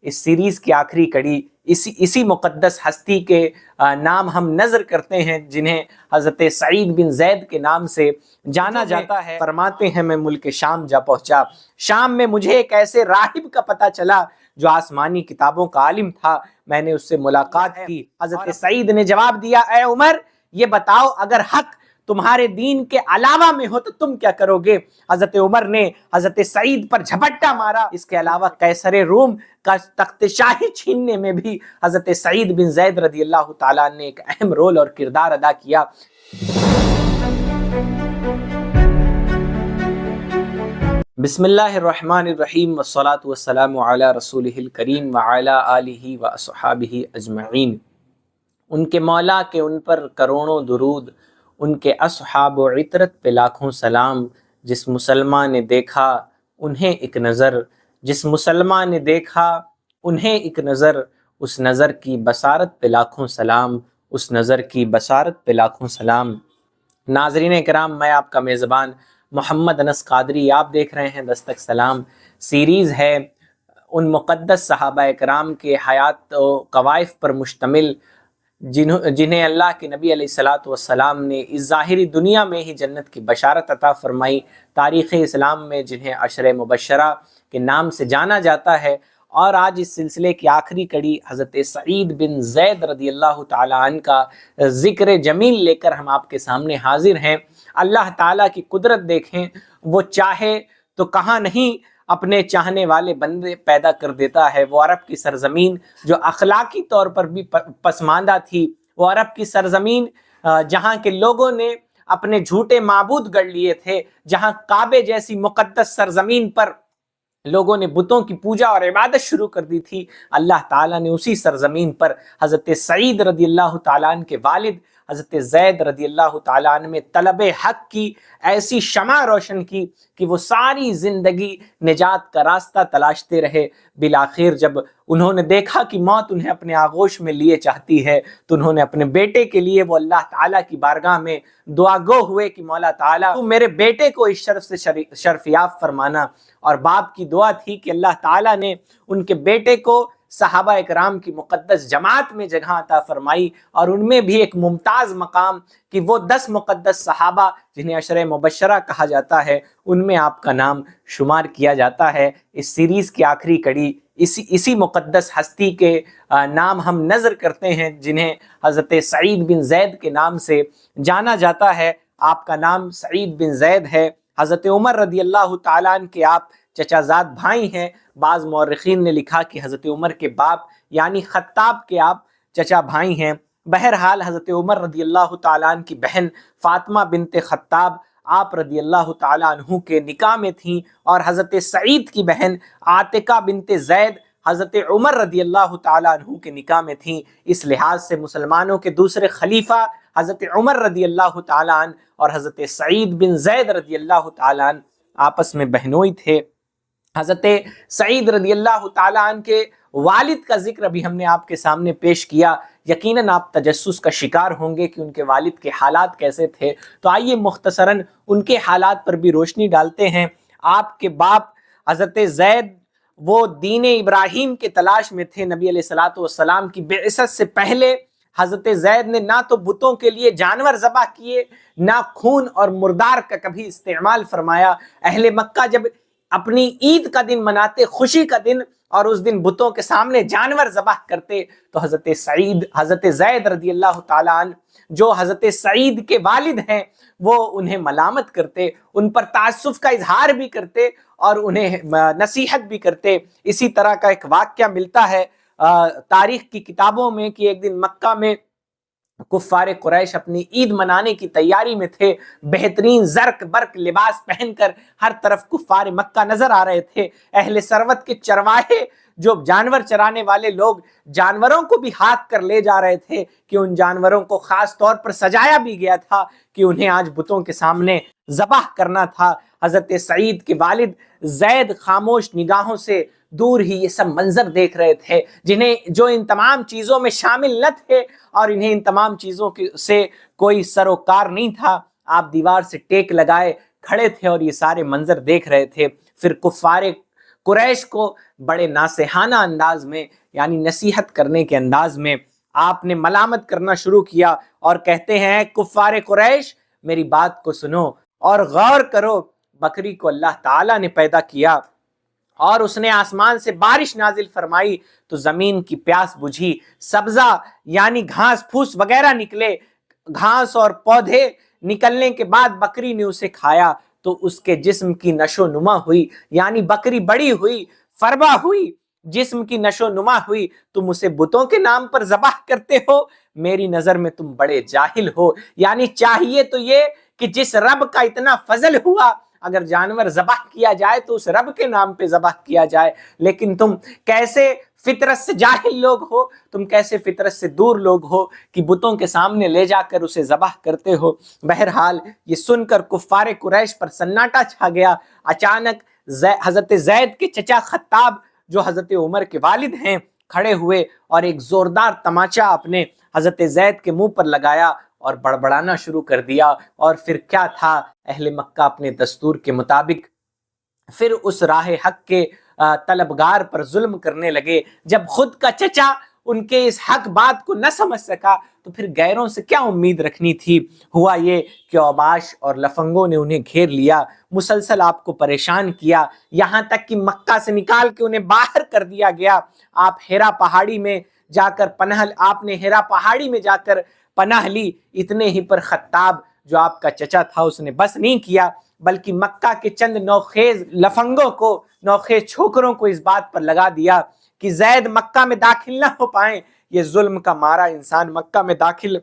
اس series کی آخری کڑی اسی مقدس ہستی کے نام ہم نظر کرتے ہیں جنہیں حضرت سعید بن زید کے نام سے جانا جاتا ہے۔ فرماتے ہیں میں ملک شام جا پہنچا، شام میں مجھے ایک ایسے راہب کا پتہ چلا جو آسمانی کتابوں کا عالم تھا، میں نے اس سے ملاقات کی۔ حضرت سعید نے جواب دیا، اے عمر یہ بتاؤ اگر حق تمہارے دین کے علاوہ میں ہو تو تم کیا کرو گے؟ حضرت عمر نے حضرت سعید پر جھپٹا مارا۔ اس کے علاوہ قیصر روم کا تخت شاہی چھیننے میں بھی حضرت سعید بن زید رضی اللہ تعالیٰ نے ایک اہم رول اور کردار ادا کیا۔ بسم اللہ الرحمن الرحیم والصلاة والسلام علی رسولہ الکریم وعلی آلہ واصحابہ اجمعین۔ ان کے مولا کے ان پر کروڑوں درود، ان کے اصحاب و عطرت پہ لاکھوں سلام۔ جس مسلمان نے دیکھا انہیں ایک نظر، جس مسلمان نے دیکھا انہیں ایک نظر، اس نظر کی بصارت پہ لاکھوں سلام، اس نظر کی بصارت پہ لاکھوں سلام۔ ناظرین کرام، میں آپ کا میزبان محمد انس قادری، آپ دیکھ رہے ہیں دستک سلام۔ سیریز ہے ان مقدس صحابہ کرام کے حیات و قوائف پر مشتمل جنہیں اللہ کے نبی علیہ الصلاۃ والسلام نے اس ظاہری دنیا میں ہی جنت کی بشارت عطا فرمائی، تاریخ اسلام میں جنہیں عشر مبشرہ کے نام سے جانا جاتا ہے۔ اور آج اس سلسلے کی آخری کڑی حضرت سعید بن زید رضی اللہ تعالیٰ عنہ کا ذکر جمیل لے کر ہم آپ کے سامنے حاضر ہیں۔ اللہ تعالیٰ کی قدرت دیکھیں، وہ چاہے تو کہاں نہیں اپنے چاہنے والے بندے پیدا کر دیتا ہے۔ وہ عرب کی سرزمین جو اخلاقی طور پر بھی پسماندہ تھی، وہ عرب کی سرزمین جہاں کے لوگوں نے اپنے جھوٹے معبود گڑھ لیے تھے، جہاں کعبے جیسی مقدس سرزمین پر لوگوں نے بتوں کی پوجا اور عبادت شروع کر دی تھی، اللہ تعالیٰ نے اسی سرزمین پر حضرت سعید رضی اللہ تعالیٰ عنہ کے والد حضرت زید رضی اللہ تعالیٰ عنہ میں طلب حق کی ایسی شمع روشن کی کہ وہ ساری زندگی نجات کا راستہ تلاشتے رہے۔ بالآخر جب انہوں نے دیکھا کہ موت انہیں اپنے آغوش میں لیے چاہتی ہے تو انہوں نے اپنے بیٹے کے لیے وہ اللہ تعالیٰ کی بارگاہ میں دعا گو ہوئے کہ مولا تعالیٰ تو میرے بیٹے کو اس شرف سے شرفیاب فرمانا۔ اور باپ کی دعا تھی کہ اللہ تعالیٰ نے ان کے بیٹے کو صحابہ اکرام کی مقدس جماعت میں جگہ عطا فرمائی، اور ان میں بھی ایک ممتاز مقام کہ وہ 10 مقدس صحابہ جنہیں عشر مبشرہ کہا جاتا ہے، ان میں آپ کا نام شمار کیا جاتا ہے۔ اس سیریز کی آخری کڑی اسی مقدس ہستی کے نام ہم نظر کرتے ہیں جنہیں حضرت سعید بن زید کے نام سے جانا جاتا ہے۔ آپ کا نام سعید بن زید ہے۔ حضرت عمر رضی اللہ تعالیٰ عنہ کے آپ چچا زاد بھائی ہیں۔ بعض مورخین نے لکھا کہ حضرت عمر کے باپ یعنی خطاب کے آپ چچا بھائی ہیں۔ بہرحال حضرت عمر رضی اللہ تعالیٰ عنہ کی بہن فاطمہ بنت خطاب آپ رضی اللہ تعالیٰ عنہ کے نکاح میں تھیں، اور حضرت سعید کی بہن عاتقہ بنت زید حضرت عمر رضی اللہ تعالیٰ عنہ کے نکاح میں تھیں۔ اس لحاظ سے مسلمانوں کے دوسرے خلیفہ حضرت عمر رضی اللہ تعالیٰ عنہ اور حضرت سعید بن زید رضی اللہ تعالیٰ عنہ آپس میں بہنوئی تھے۔ حضرت سعید رضی اللہ تعالیٰ عنہ کے والد کا ذکر ابھی ہم نے آپ کے سامنے پیش کیا۔ یقیناً آپ تجسس کا شکار ہوں گے کہ ان کے والد کے حالات کیسے تھے، تو آئیے مختصراً ان کے حالات پر بھی روشنی ڈالتے ہیں۔ آپ کے باپ حضرت زید وہ دین ابراہیم کے تلاش میں تھے۔ نبی علیہ الصلوۃ والسلام کی بعثت سے پہلے حضرت زید نے نہ تو بتوں کے لیے جانور ذبح کیے، نہ خون اور مردار کا کبھی استعمال فرمایا۔ اہل مکہ جب اپنی عید کا دن مناتے، خوشی کا دن، اور اس دن بتوں کے سامنے جانور ذبح کرتے، تو حضرت زید رضی اللہ تعالیٰ عنہ جو حضرت سعید کے والد ہیں وہ انہیں ملامت کرتے، ان پر تعصب کا اظہار بھی کرتے اور انہیں نصیحت بھی کرتے۔ اسی طرح کا ایک واقعہ ملتا ہے تاریخ کی کتابوں میں کہ ایک دن مکہ میں کفار قریش اپنی عید منانے کی تیاری میں تھے، بہترین زرق برق لباس پہن کر ہر طرف کفار مکہ نظر آ رہے تھے۔ اہل ثروت کے چرواہے جو جانور چرانے والے لوگ جانوروں کو بھی ہاتھ کر لے جا رہے تھے کہ ان جانوروں کو خاص طور پر سجایا بھی گیا تھا کہ انہیں آج بتوں کے سامنے ذبح کرنا تھا۔ حضرت سعید کے والد زید خاموش نگاہوں سے دور ہی یہ سب منظر دیکھ رہے تھے، جو ان تمام چیزوں میں شامل نہ تھے اور انہیں ان تمام چیزوں سے کوئی سروکار نہیں تھا۔ آپ دیوار سے ٹیک لگائے کھڑے تھے اور یہ سارے منظر دیکھ رہے تھے۔ پھر قریش کو بڑے ناصحانہ انداز میں یعنی نصیحت کرنے کے انداز میں آپ نے ملامت کرنا شروع کیا اور کہتے ہیں کفار قریش میری بات کو سنو اور غور کرو، بکری کو اللہ تعالیٰ نے پیدا کیا اور اس نے آسمان سے بارش نازل فرمائی تو زمین کی پیاس بجھی، سبزہ یعنی گھاس پھوس وغیرہ نکلے، گھاس اور پودے نکلنے کے بعد بکری نے اسے کھایا تو اس کے جسم کی نشو نما ہوئی، یعنی بکری بڑی ہوئی، فربا ہوئی، جسم کی نشو نما ہوئی، تم اسے بتوں کے نام پر ذبح کرتے ہو، میری نظر میں تم بڑے جاہل ہو۔ یعنی چاہیے تو یہ کہ جس رب کا اتنا فضل ہوا اگر جانور ذبح کیا جائے تو اس رب کے نام پہ ذبح کیا جائے، لیکن تم کیسے فطرت سے جاہل لوگ ہو، تم کیسے فطرت سے دور لوگ ہو کہ بتوں کے سامنے لے جا کر اسے ذبح کرتے ہو۔ بہرحال یہ سن کر کفار قریش پر سناٹا چھا گیا۔ اچانک حضرت زید کے چچا خطاب جو حضرت عمر کے والد ہیں کھڑے ہوئے اور ایک زوردار تماچا اپنے حضرت زید کے منہ پر لگایا اور بڑبڑانا شروع کر دیا، اور پھر کیا تھا، اہل مکہ اپنے دستور کے مطابق پھر اس راہ حق کے طلبگار پر ظلم کرنے لگے۔ جب خود کا چچا ان کے اس حق بات کو نہ سمجھ سکا تو پھر غیروں سے کیا امید رکھنی تھی۔ ہوا یہ کہ اوباش اور لفنگوں نے انہیں گھیر لیا، مسلسل آپ کو پریشان کیا، یہاں تک کہ مکہ سے نکال کے انہیں باہر کر دیا گیا۔ آپ ہیرا پہاڑی میں جا کر پناہ لی۔ اتنے ہی پر خطاب جو آپ کا چچا تھا اس نے بس نہیں کیا، بلکہ مکہ کے چند نوخیز لفنگوں کو، نوخیز چھوکروں کو اس بات پر لگا دیا کہ زید مکہ میں داخل نہ ہو پائیں۔ یہ ظلم کا مارا انسان مکہ میں داخل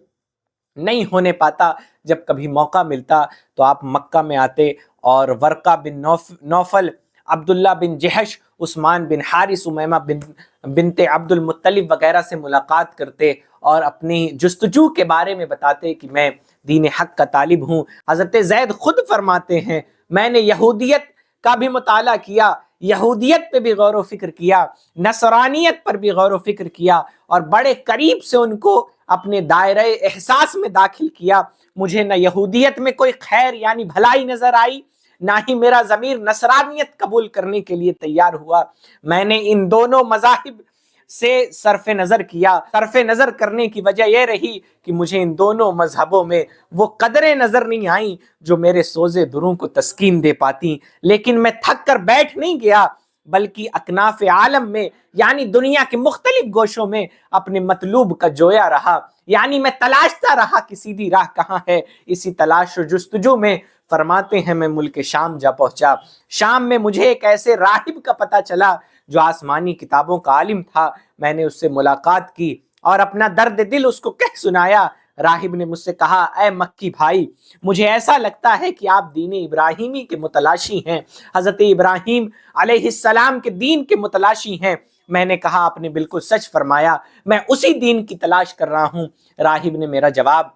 نہیں ہونے پاتا۔ جب کبھی موقع ملتا تو آپ مکہ میں آتے اور ورقہ بن نوفل، عبداللہ بن جہش، عثمان بن حارث، امیمہ بنت عبد المطلب وغیرہ سے ملاقات کرتے اور اپنی جستجو کے بارے میں بتاتے کہ میں دین حق کا طالب ہوں۔ حضرت زید خود فرماتے ہیں میں نے یہودیت کا بھی مطالعہ کیا، یہودیت پہ بھی غور و فکر کیا، نصرانیت پر بھی غور و فکر کیا اور بڑے قریب سے ان کو اپنے دائرہ احساس میں داخل کیا۔ مجھے نہ یہودیت میں کوئی خیر یعنی بھلائی نظر آئی، نہ ہی میرا ضمیر نصرانیت قبول کرنے کے لیے تیار ہوا۔ میں نے ان دونوں مذاہب سے صرف نظر کیا۔ صرف نظر کرنے کی وجہ یہ رہی کہ مجھے ان دونوں مذہبوں میں وہ قدریں نظر نہیں آئیں جو میرے سوزے دلوں کو تسکین دے پاتی، لیکن میں تھک کر بیٹھ نہیں گیا بلکہ اکناف عالم میں یعنی دنیا کے مختلف گوشوں میں اپنے مطلوب کا جویا رہا، یعنی میں تلاشتا رہا کہ سیدھی راہ کہاں ہے۔ اسی تلاش و جستجو میں فرماتے ہیں میں ملک شام جا پہنچا۔ شام میں مجھے ایک ایسے راہب کا پتہ چلا جو آسمانی کتابوں کا عالم تھا۔ میں نے اس سے ملاقات کی اور اپنا درد دل اس کو کہہ سنایا۔ راہب نے مجھ سے کہا اے مکی بھائی، مجھے ایسا لگتا ہے کہ آپ دین ابراہیمی کے متلاشی ہیں، حضرت ابراہیم علیہ السلام کے دین کے متلاشی ہیں۔ میں نے کہا آپ نے بالکل سچ فرمایا، میں اسی دین کی تلاش کر رہا ہوں۔ راہب نے میرا جواب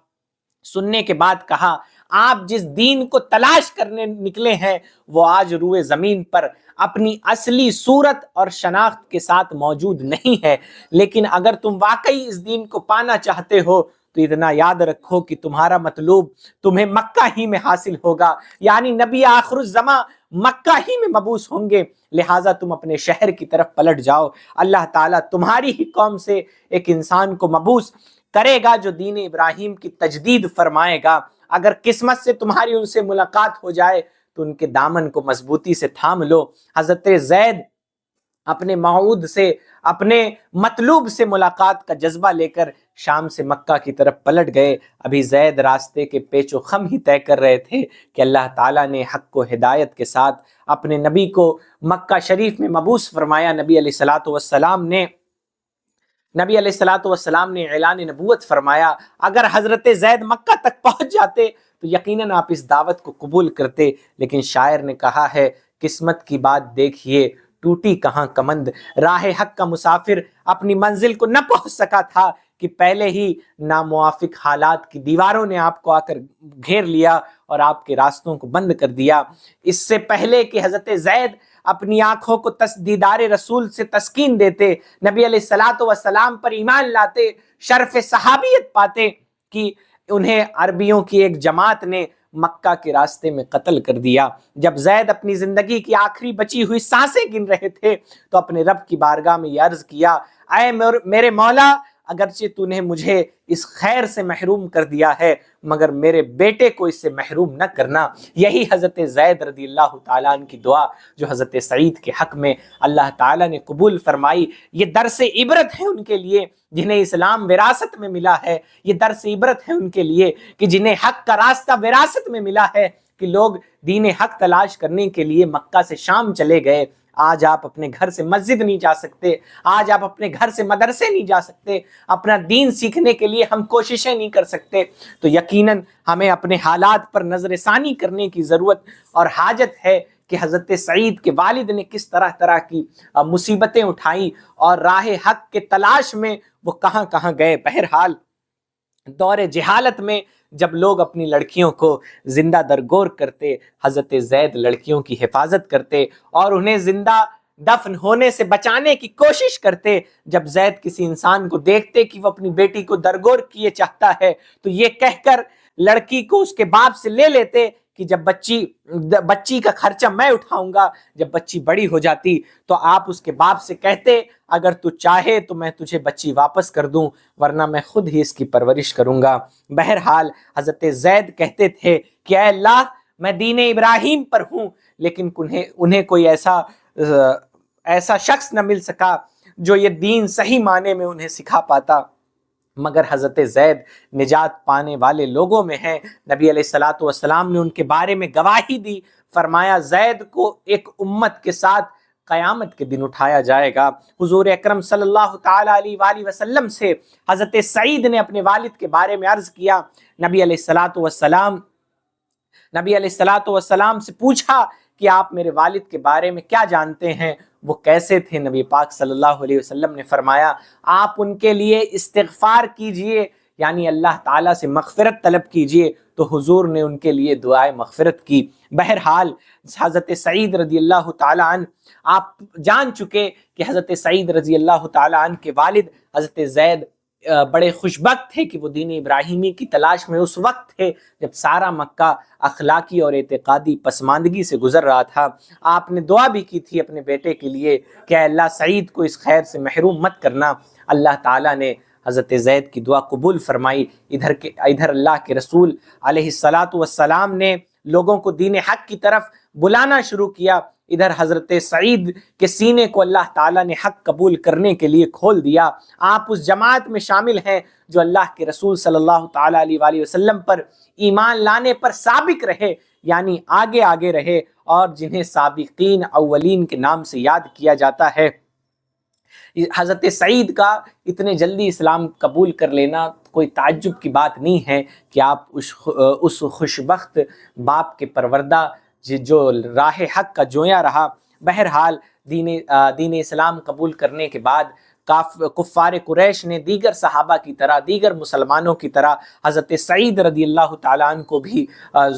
سننے کے بعد کہا آپ جس دین کو تلاش کرنے نکلے ہیں وہ آج روئے زمین پر اپنی اصلی صورت اور شناخت کے ساتھ موجود نہیں ہے، لیکن اگر تم واقعی اس دین کو پانا چاہتے ہو تو اتنا یاد رکھو کہ تمہارا مطلوب تمہیں مکہ ہی میں حاصل ہوگا، یعنی نبی آخر الزماں مکہ ہی میں مبعوث ہوں گے، لہٰذا تم اپنے شہر کی طرف پلٹ جاؤ۔ اللہ تعالیٰ تمہاری ہی قوم سے ایک انسان کو مبعوث کرے گا جو دین ابراہیم کی تجدید فرمائے گا۔ اگر قسمت سے تمہاری ان سے ملاقات ہو جائے تو ان کے دامن کو مضبوطی سے تھام لو۔ حضرت زید اپنے موعود سے، اپنے مطلوب سے ملاقات کا جذبہ لے کر شام سے مکہ کی طرف پلٹ گئے۔ ابھی زید راستے کے پیچ و خم ہی طے کر رہے تھے کہ اللہ تعالیٰ نے حق و ہدایت کے ساتھ اپنے نبی کو مکہ شریف میں مبعوث فرمایا۔ نبی علیہ الصلوۃ والسلام نے اعلان نبوت فرمایا۔ اگر حضرت زید مکہ تک پہنچ جاتے تو یقیناً آپ اس دعوت کو قبول کرتے، لیکن شاعر نے کہا ہے قسمت کی بات دیکھیے ٹوٹی کہاں کمند۔ راہ حق کا مسافر اپنی منزل کو نہ پہنچ سکا تھا کہ پہلے ہی ناموافق حالات کی دیواروں نے آپ کو آ کر گھیر لیا اور آپ کے راستوں کو بند کر دیا۔ اس سے پہلے کہ حضرت زید اپنی آنکھوں کو دیدار رسول سے تسکین دیتے، نبی علیہ الصلوۃ والسلام پر ایمان لاتے، شرف صحابیت پاتے کہ انہیں عربیوں کی ایک جماعت نے مکہ کے راستے میں قتل کر دیا۔ جب زید اپنی زندگی کی آخری بچی ہوئی سانسیں گن رہے تھے تو اپنے رب کی بارگاہ میں یہ عرض کیا، اے میرے مولا، اگرچہ تو نے مجھے اس خیر سے محروم کر دیا ہے مگر میرے بیٹے کو اس سے محروم نہ کرنا۔ یہی حضرت زید رضی اللہ تعالیٰ عنہ کی دعا جو حضرت سعید کے حق میں اللہ تعالیٰ نے قبول فرمائی، یہ درس عبرت ہے ان کے لیے جنہیں اسلام وراثت میں ملا ہے، یہ درس عبرت ہے ان کے لیے کہ جنہیں حق کا راستہ وراثت میں ملا ہے، کہ لوگ دین حق تلاش کرنے کے لیے مکہ سے شام چلے گئے۔ آج آپ اپنے گھر سے مسجد نہیں جا سکتے، آج آپ اپنے گھر سے مدرسے نہیں جا سکتے، اپنا دین سیکھنے کے لیے ہم کوششیں نہیں کر سکتے، تو یقیناً ہمیں اپنے حالات پر نظر ثانی کرنے کی ضرورت اور حاجت ہے کہ حضرت سعید کے والد نے کس طرح کی مصیبتیں اٹھائیں اور راہ حق کے تلاش میں وہ کہاں کہاں گئے۔ بہرحال دور جہالت میں جب لوگ اپنی لڑکیوں کو زندہ درگور کرتے، حضرت زید لڑکیوں کی حفاظت کرتے اور انہیں زندہ دفن ہونے سے بچانے کی کوشش کرتے۔ جب زید کسی انسان کو دیکھتے کہ وہ اپنی بیٹی کو درگور کیے چاہتا ہے تو یہ کہہ کر لڑکی کو اس کے باپ سے لے لیتے کہ جب بچی کا خرچہ میں اٹھاؤں گا، جب بچی بڑی ہو جاتی تو آپ اس کے باپ سے کہتے اگر تو چاہے تو میں تجھے بچی واپس کر دوں ورنہ میں خود ہی اس کی پرورش کروں گا۔ بہرحال حضرت زید کہتے تھے کہ اے اللہ، میں دین ابراہیم پر ہوں، لیکن انہیں کوئی ایسا شخص نہ مل سکا جو یہ دین صحیح معنی میں انہیں سکھا پاتا، مگر حضرت زید نجات پانے والے لوگوں میں ہیں۔ نبی علیہ الصلوۃ والسلام نے ان کے بارے میں گواہی دی، فرمایا زید کو ایک امت کے ساتھ قیامت کے دن اٹھایا جائے گا۔ حضور اکرم صلی اللہ تعالی علیہ وآلہ وسلم سے حضرت سعید نے اپنے والد کے بارے میں عرض کیا، نبی علیہ الصلوۃ والسلام سے پوچھا کہ آپ میرے والد کے بارے میں کیا جانتے ہیں، وہ کیسے تھے؟ نبی پاک صلی اللہ علیہ وسلم نے فرمایا آپ ان کے لیے استغفار کیجئے، یعنی اللہ تعالیٰ سے مغفرت طلب کیجئے، تو حضور نے ان کے لیے دعائے مغفرت کی۔ بہرحال حضرت سعید رضی اللہ تعالیٰ عنہ، آپ جان چکے کہ حضرت سعید رضی اللہ تعالیٰ عنہ کے والد حضرت زید بڑے خوشبخت تھے کہ وہ دین ابراہیمی کی تلاش میں اس وقت تھے جب سارا مکہ اخلاقی اور اعتقادی پسماندگی سے گزر رہا تھا۔ آپ نے دعا بھی کی تھی اپنے بیٹے کے لیے کہ اے اللہ سعید کو اس خیر سے محروم مت کرنا۔ اللہ تعالیٰ نے حضرت زید کی دعا قبول فرمائی۔ ادھر اللہ کے رسول علیہ الصلاۃ والسلام نے لوگوں کو دین حق کی طرف بلانا شروع کیا، ادھر حضرت سعید کے سینے کو اللہ تعالیٰ نے حق قبول کرنے کے لیے کھول دیا۔ آپ اس جماعت میں شامل ہیں جو اللہ کے رسول صلی اللہ تعالیٰ علیہ وآلہ وسلم پر ایمان لانے پر سابق رہے، یعنی آگے رہے، اور جنہیں سابقین اولین کے نام سے یاد کیا جاتا ہے۔ حضرت سعید کا اتنے جلدی اسلام قبول کر لینا کوئی تعجب کی بات نہیں ہے کہ آپ اس خوشبخت باپ کے پروردہ جو راہ حق کا جویا رہا۔ بہرحال دین اسلام قبول کرنے کے بعد کفار قریش نے دیگر صحابہ کی طرح، دیگر مسلمانوں کی طرح حضرت سعید رضی اللہ تعالیٰ عنہ کو بھی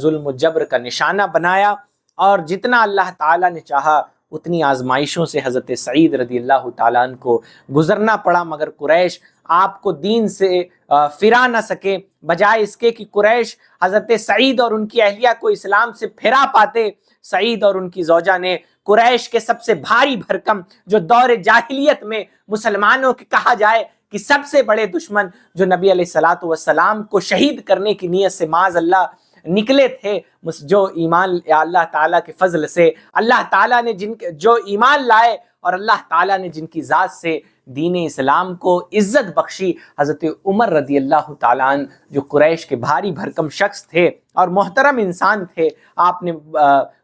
ظلم و جبر کا نشانہ بنایا، اور جتنا اللہ تعالیٰ نے چاہا اتنی آزمائشوں سے حضرت سعید رضی اللہ تعالیٰ عنہ کو گزرنا پڑا، مگر قریش آپ کو دین سے پھرا نہ سکے، بجائے اس کے کہ قریش حضرت سعید اور ان کی اہلیہ کو اسلام سے پھرا پاتے۔ سعید اور ان کی زوجہ نے قریش کے سب سے بھاری بھرکم، جو دور جاہلیت میں مسلمانوں کے کہا جائے کہ سب سے بڑے دشمن، جو نبی علیہ الصلوۃ والسلام کو شہید کرنے کی نیت سے معاذ اللہ نکلے تھے، جو ایمان اللہ تعالیٰ کے فضل سے اللہ تعالیٰ نے جو ایمان لائے اور اللہ تعالیٰ نے جن کی ذات سے دین اسلام کو عزت بخشی، حضرت عمر رضی اللہ تعالیٰ عنہ جو قریش کے بھاری بھرکم شخص تھے اور محترم انسان تھے۔ آپ نے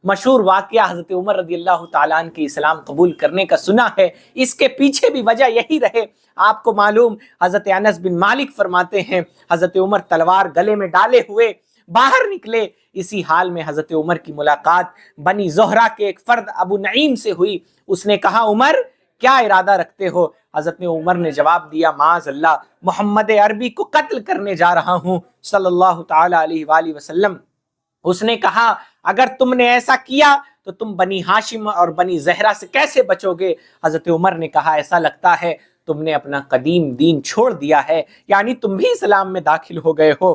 مشہور واقعہ حضرت عمر رضی اللہ تعالیٰ عنہ کے اسلام قبول کرنے کا سنا ہے، اس کے پیچھے بھی وجہ یہی رہے۔ آپ کو معلوم، حضرت انس بن مالک فرماتے ہیں حضرت عمر تلوار گلے میں ڈالے ہوئے باہر نکلے، اسی حال میں حضرت عمر کی ملاقات بنی زہرہ کے ایک فرد ابو نعیم سے ہوئی۔ اس نے کہا عمر کیا ارادہ رکھتے ہو؟ حضرت عمر نے جواب دیا معاذ اللہ، محمد عربی کو قتل کرنے جا رہا ہوں صلی اللہ تعالی علیہ وآلہ وسلم۔ اس نے کہا اگر تم نے ایسا کیا تو تم بنی ہاشم اور بنی زہرہ سے کیسے بچو گے؟ حضرت عمر نے کہا ایسا لگتا ہے تم نے اپنا قدیم دین چھوڑ دیا ہے، یعنی تم بھی اسلام میں داخل ہو گئے ہو۔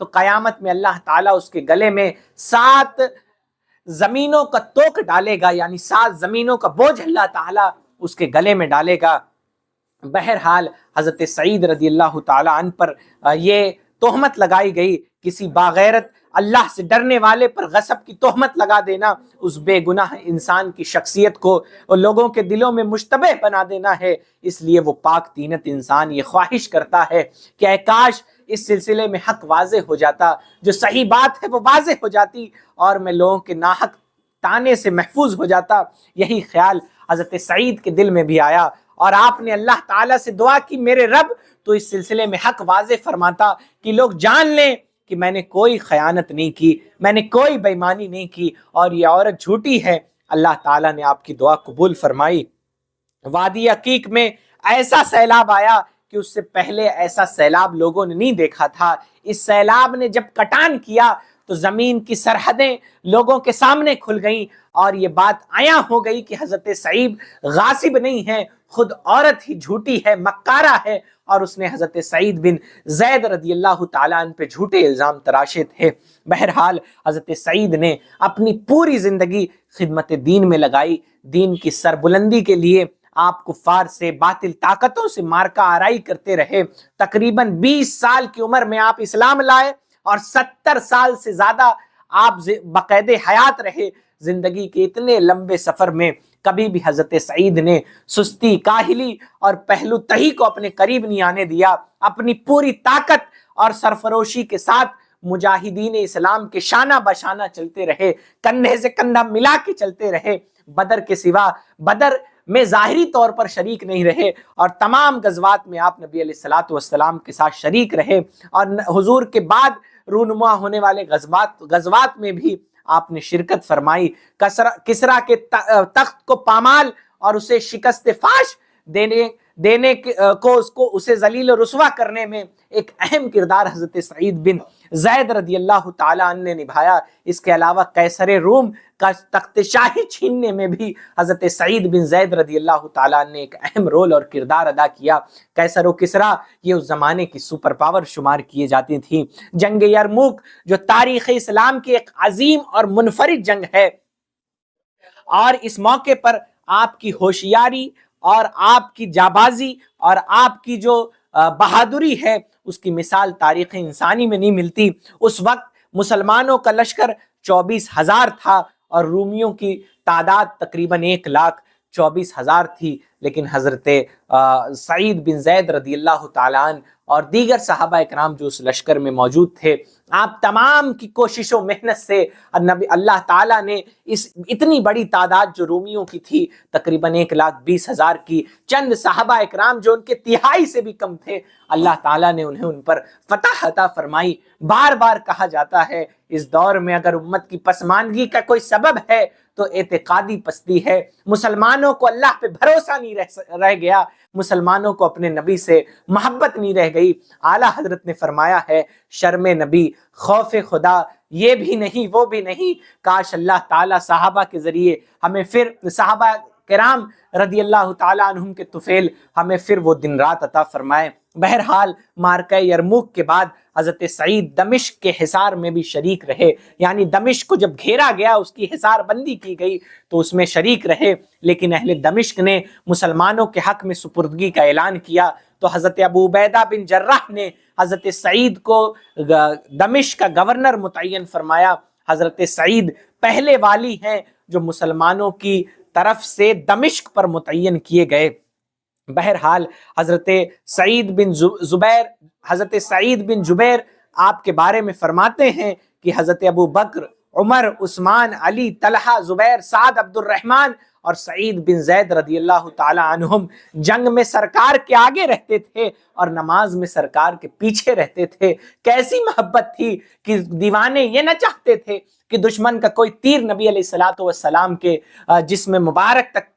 تو قیامت میں اللہ تعالیٰ اس کے گلے میں 7 زمینوں کا توق ڈالے گا، یعنی 7 زمینوں کا بوجھ اللہ تعالیٰ اس کے گلے میں ڈالے گا۔ بہرحال حضرت سعید رضی اللہ تعالیٰ عنہ پر یہ تہمت لگائی گئی، کسی باغیرت اللہ سے ڈرنے والے پر غصب کی تہمت لگا دینا اس بے گناہ انسان کی شخصیت کو اور لوگوں کے دلوں میں مشتبہ بنا دینا ہے۔ اس لیے وہ پاک طینت انسان یہ خواہش کرتا ہے کہ اے کاش اس سلسلے میں حق واضح ہو جاتا، جو صحیح بات ہے وہ واضح ہو جاتی اور میں لوگوں کے ناحق تانے سے محفوظ ہو جاتا۔ یہی خیال حضرت سعید کے دل میں بھی آیا اور آپ نے اللہ تعالیٰ سے دعا کی، میرے رب تو اس سلسلے میں حق واضح فرماتا کہ لوگ جان لیں کہ میں نے کوئی خیانت نہیں کی، میں نے کوئی بے ایمانی نہیں کی اور یہ عورت جھوٹی ہے۔ اللہ تعالیٰ نے آپ کی دعا قبول فرمائی۔ وادی عقیق میں ایسا سیلاب آیا کہ اس سے پہلے ایسا سیلاب لوگوں نے نہیں دیکھا تھا۔ اس سیلاب نے جب کٹان کیا تو زمین کی سرحدیں لوگوں کے سامنے کھل گئیں اور یہ بات عیاں ہو گئی کہ حضرت سعید غاصب نہیں ہے، خود عورت ہی جھوٹی ہے، مکارہ ہے، اور اس نے حضرت سعید بن زید رضی اللہ تعالیٰ عنہ پہ جھوٹے الزام تراشے تھے۔ بہرحال حضرت سعید نے اپنی پوری زندگی خدمت دین میں لگائی، دین کی سربلندی کے لیے آپ کفار سے، باطل طاقتوں سے مارکہ آرائی کرتے رہے۔ تقریباً 20 سال کی عمر میں آپ اسلام لائے اور 70 سال سے زیادہ آپ بقید حیات رہے۔ زندگی کے اتنے لمبے سفر میں کبھی بھی حضرت سعید نے سستی، کاہلی اور پہلو تہی کو اپنے قریب نہیں آنے دیا۔ اپنی پوری طاقت اور سرفروشی کے ساتھ مجاہدین اسلام کے شانہ بشانہ چلتے رہے، کندھے سے کندھا ملا کے چلتے رہے۔ بدر کے سوا بدر میں ظاہری طور پر شریک نہیں رہے اور تمام غزوات میں آپ نبی علیہ الصلوۃ والسلام کے ساتھ شریک رہے، اور حضور کے بعد رونما ہونے والے غزوات میں بھی آپ نے شرکت فرمائی۔ کسریٰ کے تخت کو پامال اور اسے شکست فاش دینے کو اسے ذلیل و رسوا کرنے میں ایک اہم کردار حضرت سعید بن زید رضی اللہ تعالیٰ عنہ نے نبھایا۔ اس کے علاوہ قیصر روم کا تخت شاہی چھیننے میں بھی حضرت سعید بن زید رضی اللہ تعالیٰ عنہ نے ایک اہم رول اور کردار ادا کیا۔ قیصر و کسریٰ یہ اس زمانے کی سپر پاور شمار کیے جاتی تھیں۔ جنگ یرموک جو تاریخ اسلام کی ایک عظیم اور منفرد جنگ ہے، اور اس موقع پر آپ کی ہوشیاری اور آپ کی جابازی اور آپ کی جو بہادری ہے اس کی مثال تاریخ انسانی میں نہیں ملتی۔ اس وقت مسلمانوں کا لشکر 24,000 تھا اور رومیوں کی تعداد تقریباً 1,24,000 تھی، لیکن حضرت سعید بن زید رضی اللہ تعالیٰ عنہ اور دیگر صحابہ اکرام جو اس لشکر میں موجود تھے، آپ تمام کی کوشش و محنت سے اللہ تعالیٰ نے اس اتنی بڑی تعداد جو رومیوں کی تھی تقریباً 1,20,000 کی، چند صحابہ اکرام جو ان کے تہائی سے بھی کم تھے، اللہ تعالیٰ نے انہیں ان پر فتح عطا فرمائی۔ بار بار کہا جاتا ہے اس دور میں اگر امت کی پسماندگی کا کوئی سبب ہے تو اعتقادی پستی ہے۔ مسلمانوں کو اللہ پہ بھروسہ نہیں رہ گیا، مسلمانوں کو اپنے نبی سے محبت نہیں رہ گئی۔ اعلیٰ حضرت نے فرمایا ہے شرم نبی، خوف خدا، یہ بھی نہیں وہ بھی نہیں، کاش اللہ تعالیٰ صحابہ کے ذریعے ہمیں پھر صحابہ کرام رضی اللہ تعالیٰ عنہم کے طفیل ہمیں پھر وہ دن رات عطا فرمائے۔ بہرحال مارکہ یرموک کے بعد حضرت سعید دمشق کے حصار میں بھی شریک رہے، یعنی دمشق کو جب گھیرا گیا، اس کی حصار بندی کی گئی تو اس میں شریک رہے، لیکن اہل دمشق نے مسلمانوں کے حق میں سپردگی کا اعلان کیا تو حضرت ابو عبیدہ بن جراح نے حضرت سعید کو دمشق کا گورنر متعین فرمایا۔ حضرت سعید پہلے والی ہیں جو مسلمانوں کی طرف سے دمشق پر متعین کیے گئے۔ بہرحال حضرت سعید بن جبیر آپ کے بارے میں فرماتے ہیں کہ حضرت ابو بکر، عمر، عثمان، علی، طلحہ، زبیر، سعد، عبد الرحمن اور سعید بن زید رضی اللہ تعالی عنہم جنگ میں سرکار کے آگے رہتے تھے اور نماز میں سرکار کے پیچھے رہتے تھے۔ کیسی محبت تھی کہ دیوانے یہ نہ چاہتے تھے کہ دشمن کا کوئی تیر نبی علیہ الصلوۃ والسلام کے جسم مبارک تک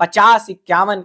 50, 51